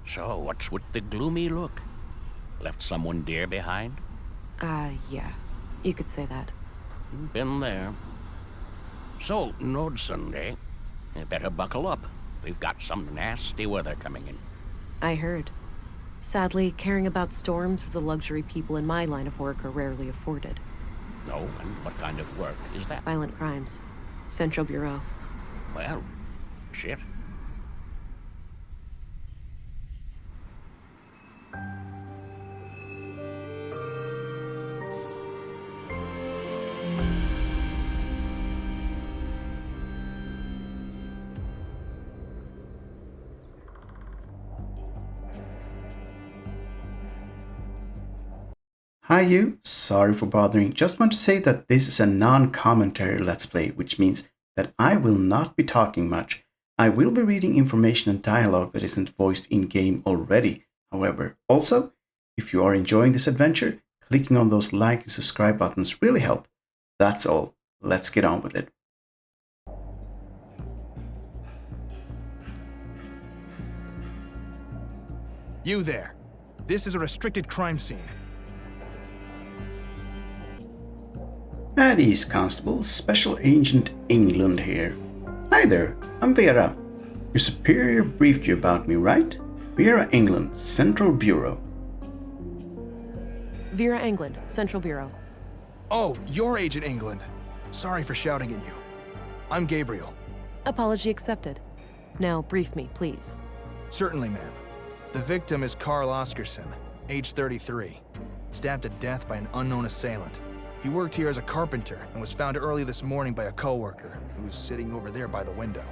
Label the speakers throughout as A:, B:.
A: So, what's with the gloomy look? Left someone dear behind?
B: Yeah. You could say that.
A: Been there. So, Nordsund, eh? You better buckle up. We've got some nasty weather coming in.
B: I heard. Sadly, caring about storms is a luxury people in my line of work are rarely afforded.
A: No, and what kind of work is that?
B: Violent crimes. Central Bureau.
A: Well, shit.
C: Hi you, sorry for bothering. Just want to say that this is a non-commentary Let's Play, which means that I will not be talking much. I will be reading information and dialogue that isn't voiced in-game already. However, also, if you are enjoying this adventure, clicking on those like and subscribe buttons really help. That's all. Let's get on with it.
D: You there. This is a restricted crime scene.
C: At ease, Constable. Special Agent England here. Hi there, I'm Vera. Your superior briefed you about me, right? Vera England, Central Bureau.
B: Vera England, Central Bureau.
D: Oh, you're Agent England. Sorry for shouting at you. I'm Gabriel.
B: Apology accepted. Now, brief me, please.
D: Certainly, ma'am. The victim is Carl Oscarson, age 33, stabbed to death by an unknown assailant. He worked here as a carpenter and was found early this morning by a coworker who was sitting over there by the window.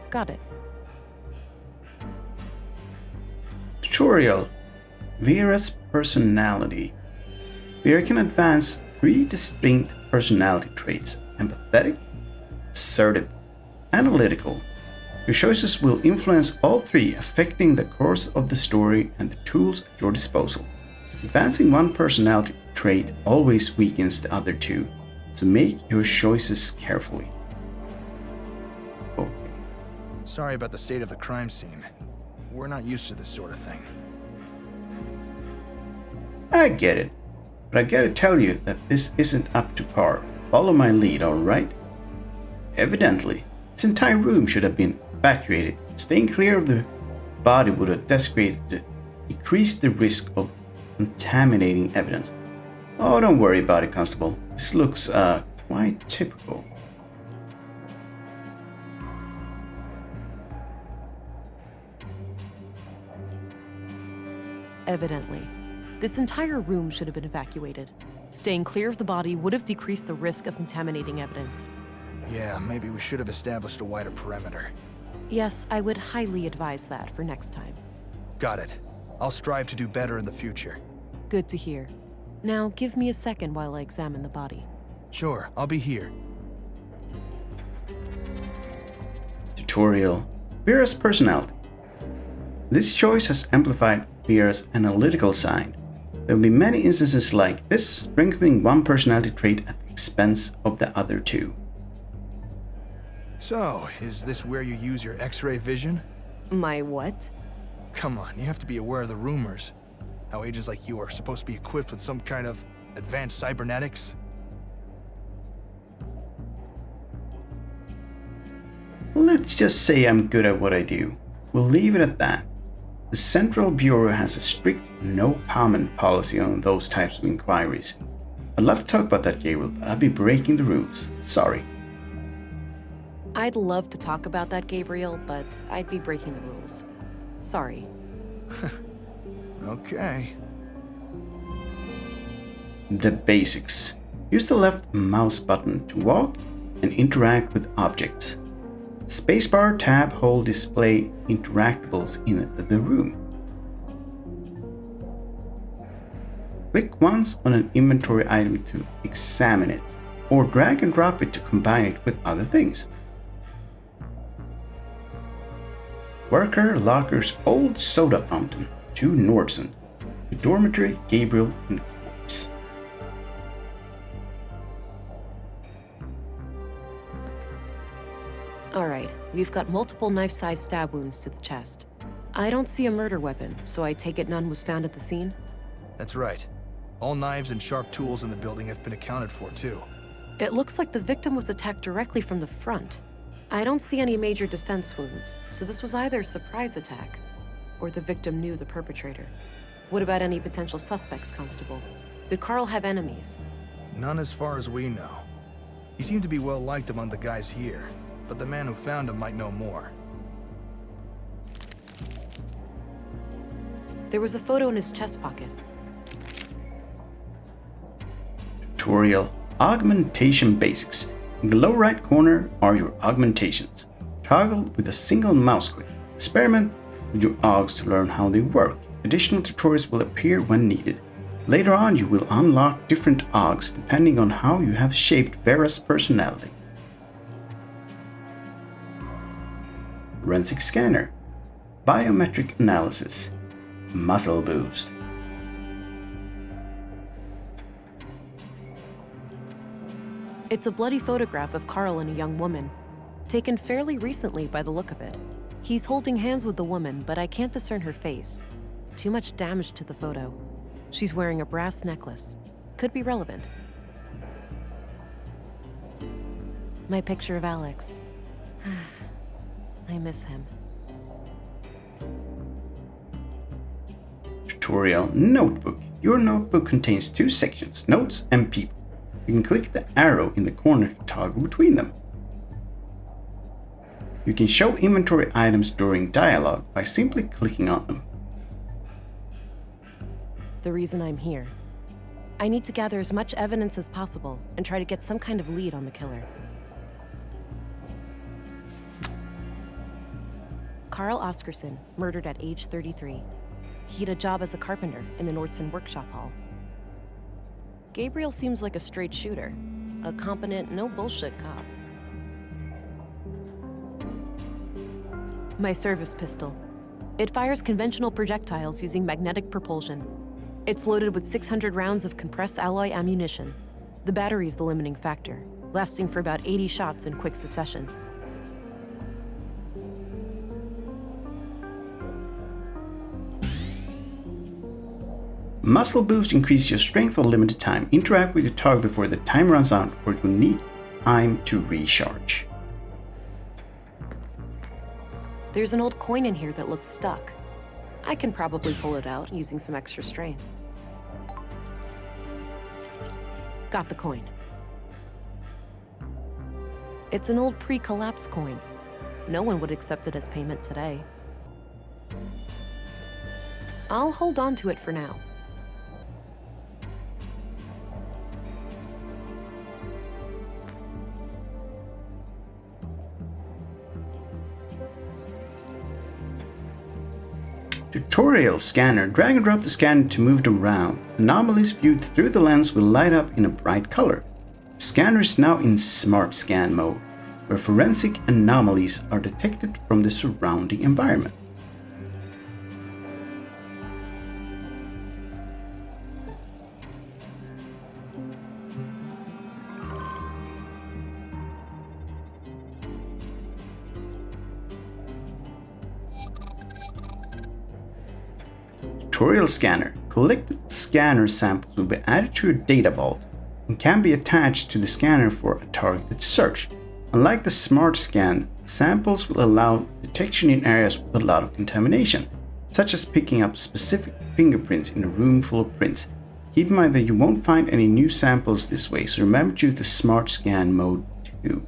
B: Got it.
C: Tutorial. Vera's personality. Vera can advance 3 distinct personality traits: empathetic, assertive, analytical. Your choices will influence all 3, affecting the course of the story and the tools at your disposal. Advancing one personality trait always weakens the other 2, so make your choices carefully. Okay.
D: Sorry about the state of the crime scene. We're not used to this sort of thing.
C: I get it, but I gotta tell you that this isn't up to par. Follow my lead, alright? Evidently, this entire room should have been evacuated. Staying clear of the body would have decreased the risk of contaminating evidence. Oh, don't worry about it, Constable. This looks, quite typical.
B: Evidently. This entire room should have been evacuated. Staying clear of the body would have decreased the risk of contaminating evidence.
D: Yeah, maybe we should have established a wider perimeter.
B: Yes, I would highly advise that for next time.
D: Got it. I'll strive to do better in the future.
B: Good to hear. Now, give me a second while I examine the body.
D: Sure, I'll be here.
C: Tutorial. Vera's personality. This choice has amplified Vera's analytical side. There will be many instances like this, strengthening one personality trait at the expense of the other 2.
D: So, is this where you use your X-ray vision?
B: My what?
D: Come on, you have to be aware of the rumors. How agents like you are supposed to be equipped with some kind of advanced cybernetics.
C: Let's just say I'm good at what I do. We'll leave it at that. The Central Bureau has a strict no comment policy on those types of inquiries. I'd love to talk about that, Gabriel, but I'd be breaking the rules. Sorry.
B: I'd love to talk about that, Gabriel, but I'd be breaking the rules. Sorry.
D: Okay.
C: The basics. Use the left mouse button to walk and interact with objects. Spacebar tab hold display interactables in the room. Click once on an inventory item to examine it, or drag and drop it to combine it with other things. Worker Locker's old soda fountain to Nordsund. To dormitory, Gabriel, and corpse.
B: All right, we've got multiple knife-sized stab wounds to the chest. I don't see a murder weapon, so I take it none was found at the scene?
D: That's right. All knives and sharp tools in the building have been accounted for, too.
B: It looks like the victim was attacked directly from the front. I don't see any major defense wounds, so this was either a surprise attack, or the victim knew the perpetrator. What about any potential suspects, Constable? Did Carl have enemies?
D: None as far as we know. He seemed to be well liked among the guys here, but the man who found him might know more.
B: There was a photo in his chest pocket.
C: Tutorial Augmentation Basics. In the lower right corner are your augmentations. Toggle with a single mouse click. Experiment with your augs to learn how they work. Additional tutorials will appear when needed. Later on, you will unlock different augs depending on how you have shaped Vera's personality. Forensic Scanner. Biometric Analysis. Muscle Boost.
B: It's a bloody photograph of Carl and a young woman, taken fairly recently by the look of it. He's holding hands with the woman, but I can't discern her face. Too much damage to the photo. She's wearing a brass necklace. Could be relevant. My picture of Alex. I miss him.
C: Tutorial Notebook. Your notebook contains two sections, Notes and People. You can click the arrow in the corner to toggle between them. You can show inventory items during dialogue by simply clicking on them.
B: The reason I'm here. I need to gather as much evidence as possible and try to get some kind of lead on the killer. Carl Oscarson, murdered at age 33. He had a job as a carpenter in the Nordsund workshop hall. Gabriel seems like a straight shooter, a competent, no bullshit cop. My service pistol. It fires conventional projectiles using magnetic propulsion. It's loaded with 600 rounds of compressed alloy ammunition. The battery is the limiting factor, lasting for about 80 shots in quick succession.
C: Muscle Boost increases your strength for a limited time. Interact with your target before the time runs out, or you will need time to recharge.
B: There's an old coin in here that looks stuck. I can probably pull it out using some extra strength. Got the coin. It's an old pre-collapse coin. No one would accept it as payment today. I'll hold on to it for now.
C: Tutorial Scanner. Drag and drop the scanner to move it around. Anomalies viewed through the lens will light up in a bright color. The scanner is now in Smart Scan mode, where forensic anomalies are detected from the surrounding environment. Tutorial Scanner. Collected scanner samples will be added to your data vault and can be attached to the scanner for a targeted search. Unlike the Smart Scan, samples will allow detection in areas with a lot of contamination, such as picking up specific fingerprints in a room full of prints. Keep in mind that you won't find any new samples this way, so remember to use the Smart Scan mode too.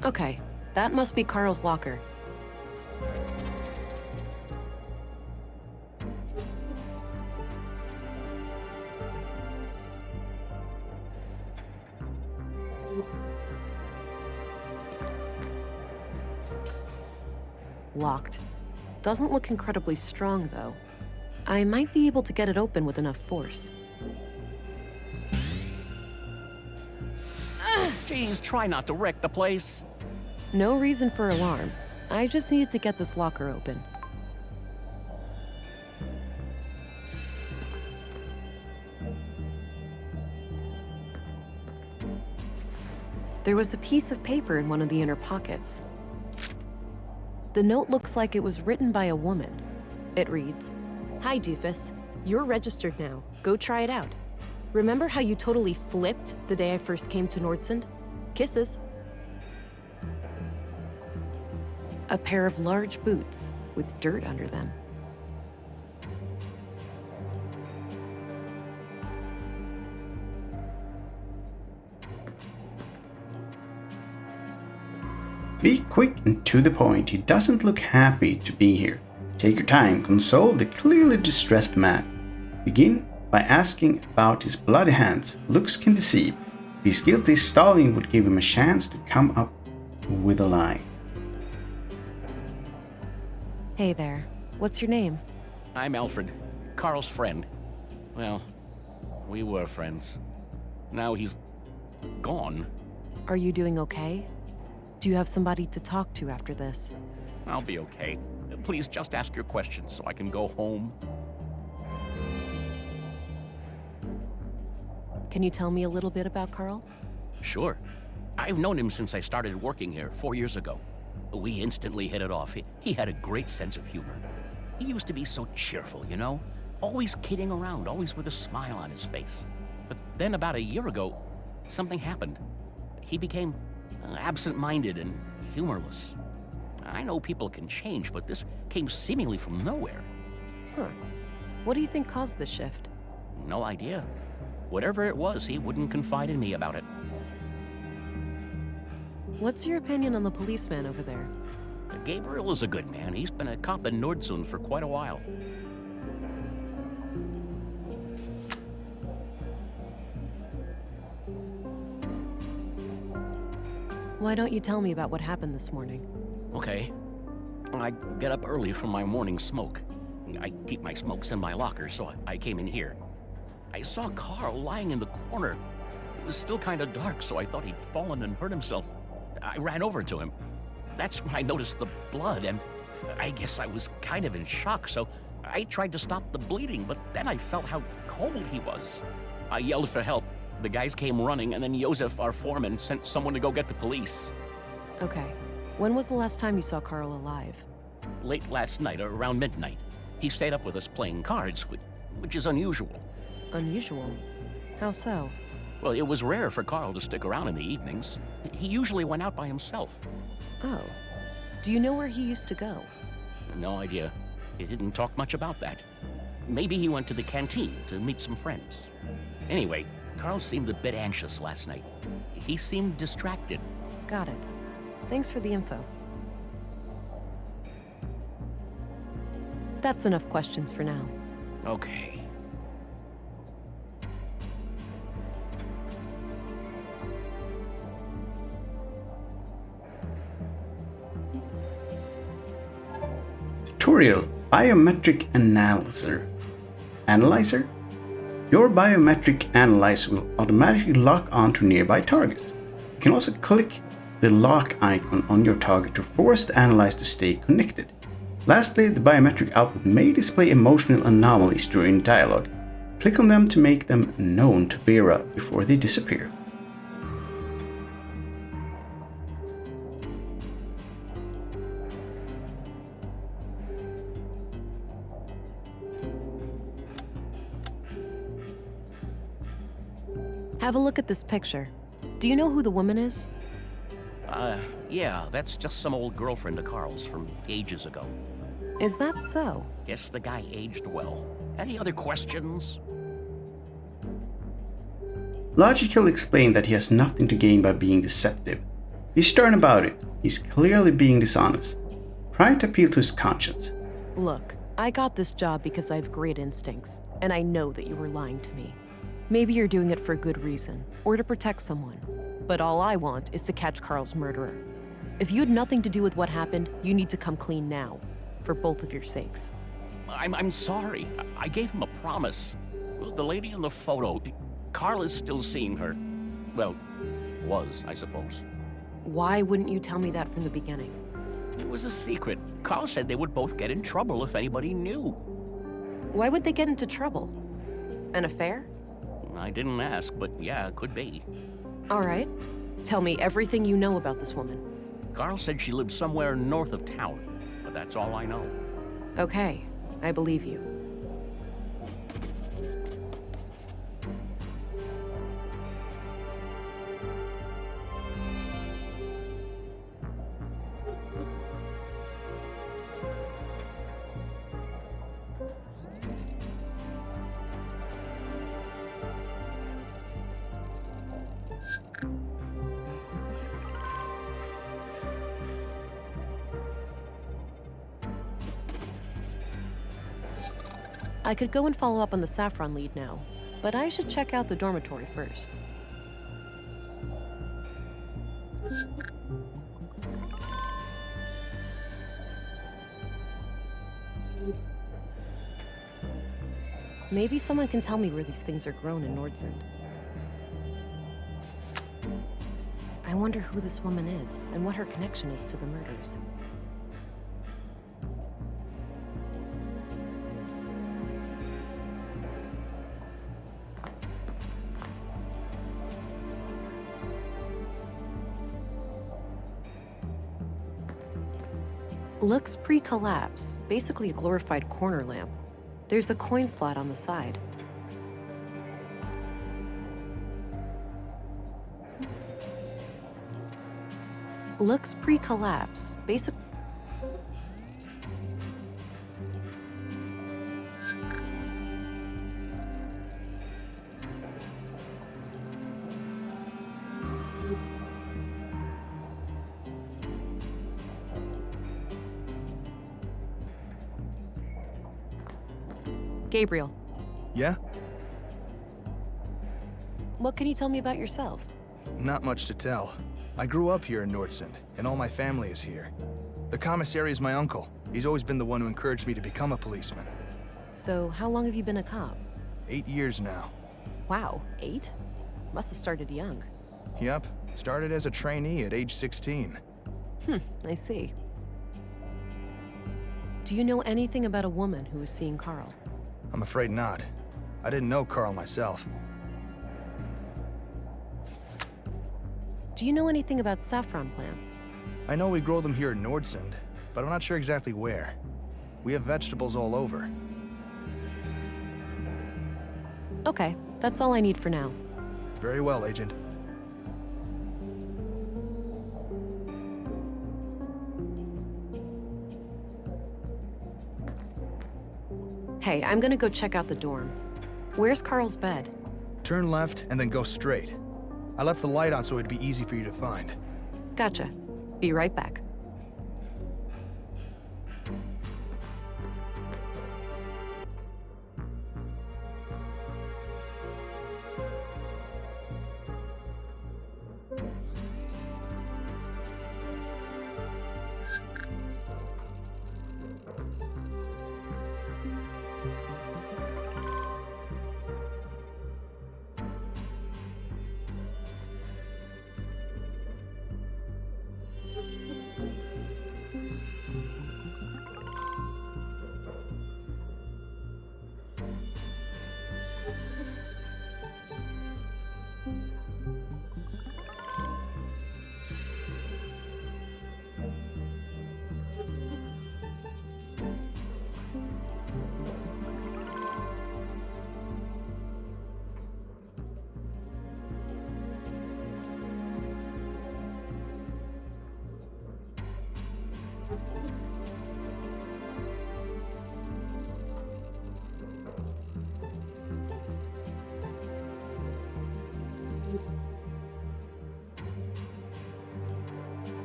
B: Okay, that must be Carl's locker. Locked. Doesn't look incredibly strong, though. I might be able to get it open with enough force.
A: Geez, try not to wreck the place.
B: No reason for alarm. I just needed to get this locker open. There was a piece of paper in one of the inner pockets. The note looks like it was written by a woman. It reads,
E: Hi, Doofus. You're registered now. Go try it out. Remember how you totally flipped the day I first came to Nordsund? Kisses.
B: a pair of large boots with dirt under them.
C: Be quick and to the point. He doesn't look happy to be here. Take your time, console the clearly distressed man. Begin by asking about his bloody hands. Looks can deceive. If he's guilty, stalling would give him a chance to come up with a lie.
B: Hey there. What's your name?
A: I'm Alfred, Carl's friend. Well, we were friends. Now he's gone.
B: Are you doing okay? Do you have somebody to talk to after this?
A: I'll be okay. Please just ask your questions so I can go home.
B: Can you tell me a little bit about Carl?
A: Sure. I've known him since I started working here 4 years ago. We instantly hit it off. He had a great sense of humor. He used to be so cheerful, you know? Always kidding around, always with a smile on his face. But then about a year ago, something happened. He became absent-minded and humorless. I know people can change, but this came seemingly from nowhere.
B: Huh. What do you think caused this shift?
A: No idea. Whatever it was, he wouldn't confide in me about it.
B: What's your opinion on the policeman over there?
A: Gabriel is a good man. He's been a cop in Nordsund for quite a while.
B: Why don't you tell me about what happened this morning?
A: Okay. I get up early for my morning smoke. I keep my smokes in my locker, so I came in here. I saw Carl lying in the corner. It was still kind of dark, so I thought he'd fallen and hurt himself. I ran over to him. That's when I noticed the blood, and I guess I was kind of in shock, so I tried to stop the bleeding, but then I felt how cold he was. I yelled for help. The guys came running, and then Josef, our foreman, sent someone to go get the police.
B: Okay. When was the last time you saw Carl alive?
A: Late last night, around midnight. He stayed up with us playing cards, which is unusual.
B: Unusual? How so?
A: Well, it was rare for Carl to stick around in the evenings. He usually went out by himself.
B: Oh. Do you know where he used to go?
A: No idea. He didn't talk much about that. Maybe he went to the canteen to meet some friends. Anyway, Carl seemed a bit anxious last night. He seemed distracted.
B: Got it. Thanks for the info. That's enough questions for now.
A: Okay.
C: Tutorial Biometric Analyzer. Your biometric analyzer will automatically lock onto nearby targets. You can also click the lock icon on your target to force the analyzer to stay connected. Lastly, the biometric output may display emotional anomalies during dialogue. Click on them to make them known to Vera before they disappear.
B: Have a look at this picture. Do you know who the woman is?
A: Yeah, that's just some old girlfriend of Carl's from ages ago.
B: Is that so?
A: Guess the guy aged well. Any other questions?
C: Logic will explain that he has nothing to gain by being deceptive. He's stern about it. He's clearly being dishonest, trying to appeal to his conscience.
B: Look, I got this job because I have great instincts, and I know that you were lying to me. Maybe you're doing it for a good reason, or to protect someone. But all I want is to catch Carl's murderer. If you had nothing to do with what happened, you need to come clean now, for both of your sakes.
A: I'm sorry. I gave him a promise. The lady in the photo, Carl is still seeing her. Well, was, I suppose.
B: Why wouldn't you tell me that from the beginning?
A: It was a secret. Carl said they would both get in trouble if anybody knew.
B: Why would they get into trouble? An affair?
A: I didn't ask, but yeah, it could be.
B: All right. Tell me everything you know about this woman.
A: Carl said she lived somewhere north of town, but that's all I know.
B: Okay, I believe you. I could go and follow up on the Saffron lead now, but I should check out the dormitory first. Maybe someone can tell me where these things are grown in Nordsund. I wonder who this woman is and what her connection is to the murders. Looks pre-collapse, basically a glorified corner lamp. There's a coin slot on the side. Looks pre-collapse, basic. Gabriel,
D: Yeah?
B: what can you tell me about yourself?
D: Not much to tell. I grew up here in Nordsund, and all my family is here. The commissary is my uncle. He's always been the one who encouraged me to become a policeman.
B: So, how long have you been a cop?
D: 8 years now.
B: Wow, 8? Must have started young.
D: Yep, started as a trainee at age 16.
B: I see. Do you know anything about a woman who was seeing Carl?
D: I'm afraid not. I didn't know Carl myself.
B: Do you know anything about saffron plants?
D: I know we grow them here in Nordsund, but I'm not sure exactly where. We have vegetables all over.
B: Okay, that's all I need for now.
D: Very well, Agent.
B: Hey, I'm gonna go check out the dorm. Where's Carl's bed?
D: Turn left and then go straight. I left the light on so it'd be easy for you to find.
B: Gotcha. Be right back.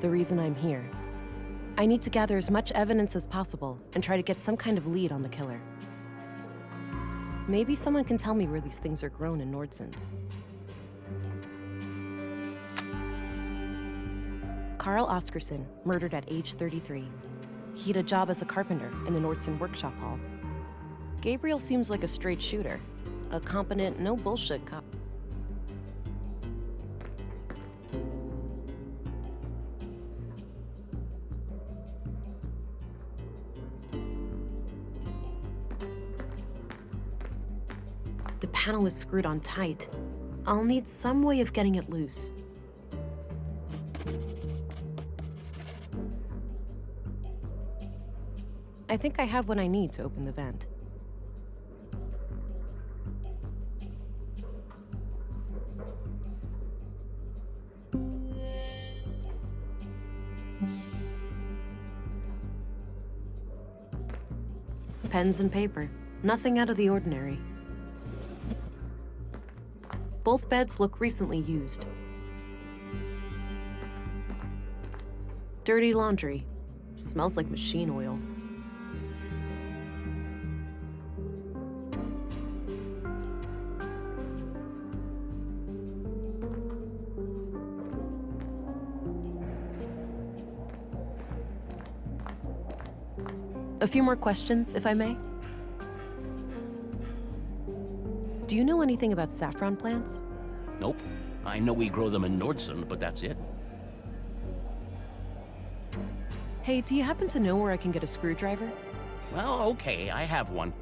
B: the reason I'm here. I need to gather as much evidence as possible and try to get some kind of lead on the killer. Maybe someone can tell me where these things are grown in Nordsund. Carl Oscarsson, murdered at age 33. He had a job as a carpenter in the Nordsund workshop hall. Gabriel seems like a straight shooter, a competent, no bullshit cop. The panel is screwed on tight. I'll need some way of getting it loose. I think I have what I need to open the vent. Pens and paper. Nothing out of the ordinary. Both beds look recently used. Dirty laundry. Smells like machine oil. A few more questions, if I may. Do you know anything about saffron plants?
A: Nope. I know we grow them in Nordsund, but that's it.
B: Hey, do you happen to know where I can get a screwdriver?
A: Well, okay, I have one.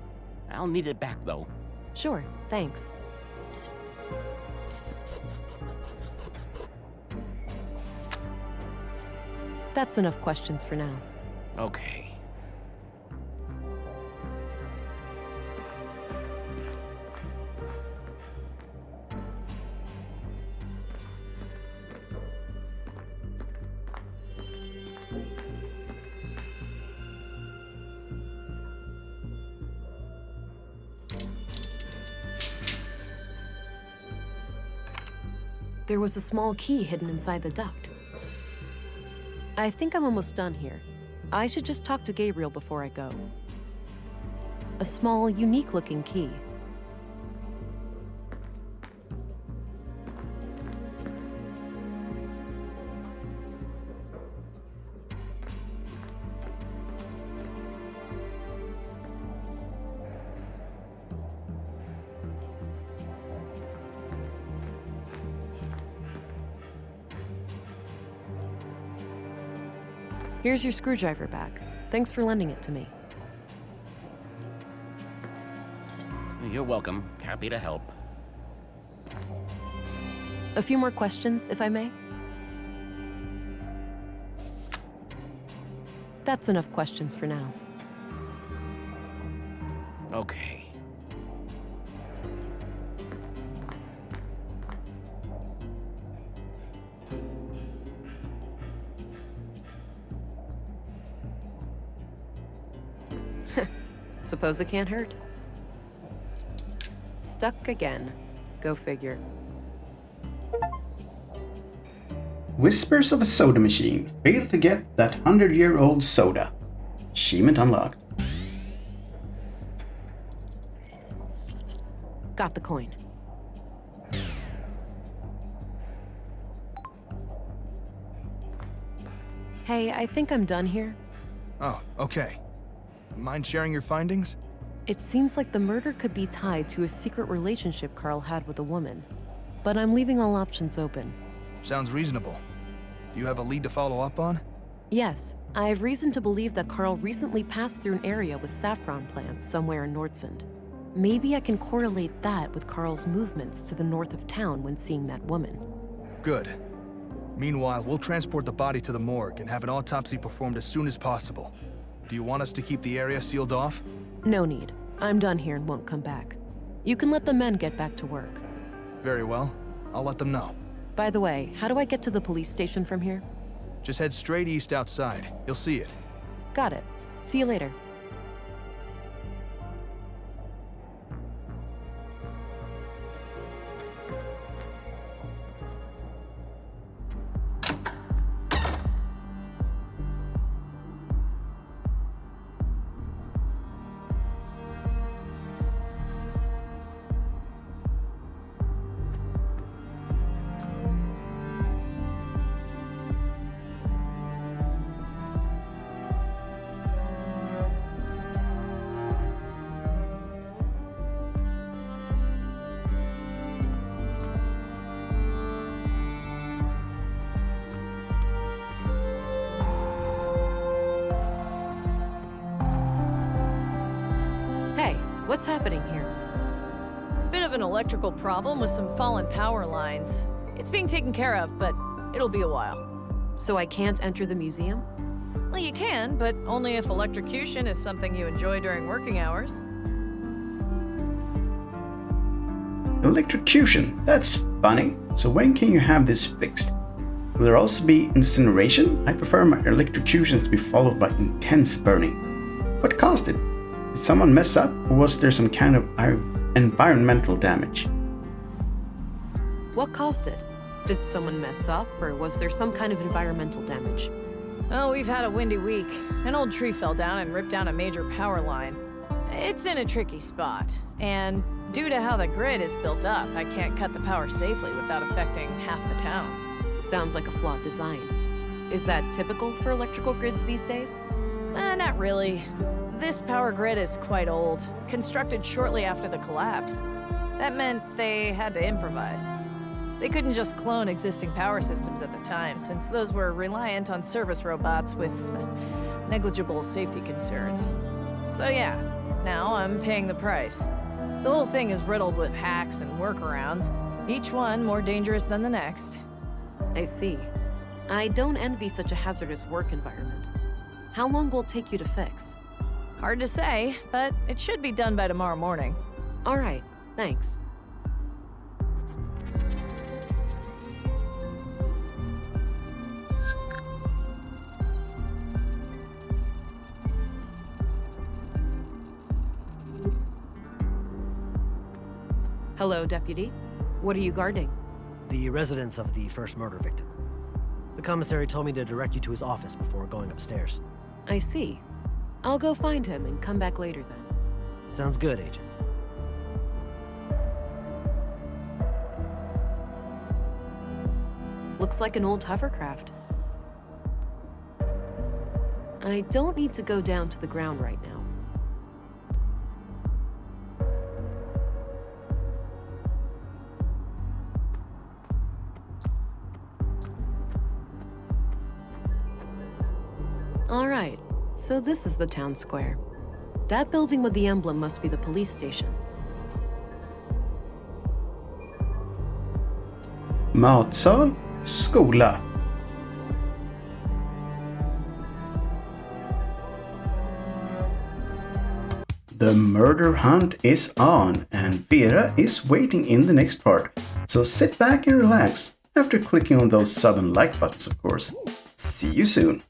A: I'll need it back, though.
B: Sure, thanks. That's enough questions for now.
A: Okay.
B: There was a small key hidden inside the duct. I think I'm almost done here. I should just talk to Gabriel before I go. A small, unique-looking key. Here's your screwdriver back. Thanks for lending it to me.
A: You're welcome. Happy to help.
B: A few more questions, if I may? That's enough questions for now.
A: Okay.
B: Suppose it can't hurt. Stuck again. Go figure.
C: Whispers of a Soda Machine failed to get that 100-year-old soda. Achievement unlocked.
B: Got the coin. Hey, I think I'm done here.
D: Oh, okay. Mind sharing your findings?
B: It seems like the murder could be tied to a secret relationship Carl had with a woman. But I'm leaving all options open.
D: Sounds reasonable. Do you have a lead to follow up on?
B: Yes, I have reason to believe that Carl recently passed through an area with saffron plants somewhere in Nordsund. Maybe I can correlate that with Carl's movements to the north of town when seeing that woman.
D: Good. Meanwhile, we'll transport the body to the morgue and have an autopsy performed as soon as possible. Do you want us to keep the area sealed off?
B: No need. I'm done here and won't come back. You can let the men get back to work.
D: Very well. I'll let them know.
B: By the way, how do I get to the police station from here?
D: Just head straight east outside. You'll see it.
B: Got it. See you later. What's happening here?
F: Bit of an electrical problem with some fallen power lines. It's being taken care of, but it'll be a while.
B: So I can't enter the museum?
F: Well, you can, but only if electrocution is something you enjoy during working hours.
C: Electrocution, that's funny. So when can you have this fixed? Will there also be incineration? I prefer my electrocutions to be followed by intense burning. What caused it? Did someone mess up, or was there some kind of environmental damage?
B: What caused it? Did someone mess up, or was there some kind of environmental damage?
F: Oh, we've had a windy week. An old tree fell down and ripped down a major power line. It's in a tricky spot, and due to how the grid is built up, I can't cut the power safely without affecting half the town.
B: Sounds like a flawed design. Is that typical for electrical grids these days?
F: Not really. This power grid is quite old, constructed shortly after the collapse. That meant they had to improvise. They couldn't just clone existing power systems at the time, since those were reliant on service robots with negligible safety concerns. So yeah, now I'm paying the price. The whole thing is riddled with hacks and workarounds, each one more dangerous than the next.
B: I see. I don't envy such a hazardous work environment. How long will it take you to fix?
F: Hard to say, but it should be done by tomorrow morning.
B: All right, thanks. Hello, Deputy. What are you guarding?
G: The residence of the first murder victim. The commissary told me to direct you to his office before going upstairs.
B: I see. I'll go find him and come back later then.
G: Sounds good, Agent.
B: Looks like an old hovercraft. I don't need to go down to the ground right now. All right, so this is the town square. That building with the emblem must be the police station.
C: Matsal, skola. The murder hunt is on, and Vera is waiting in the next part. So sit back and relax, after clicking on those sub and like buttons, of course. See you soon.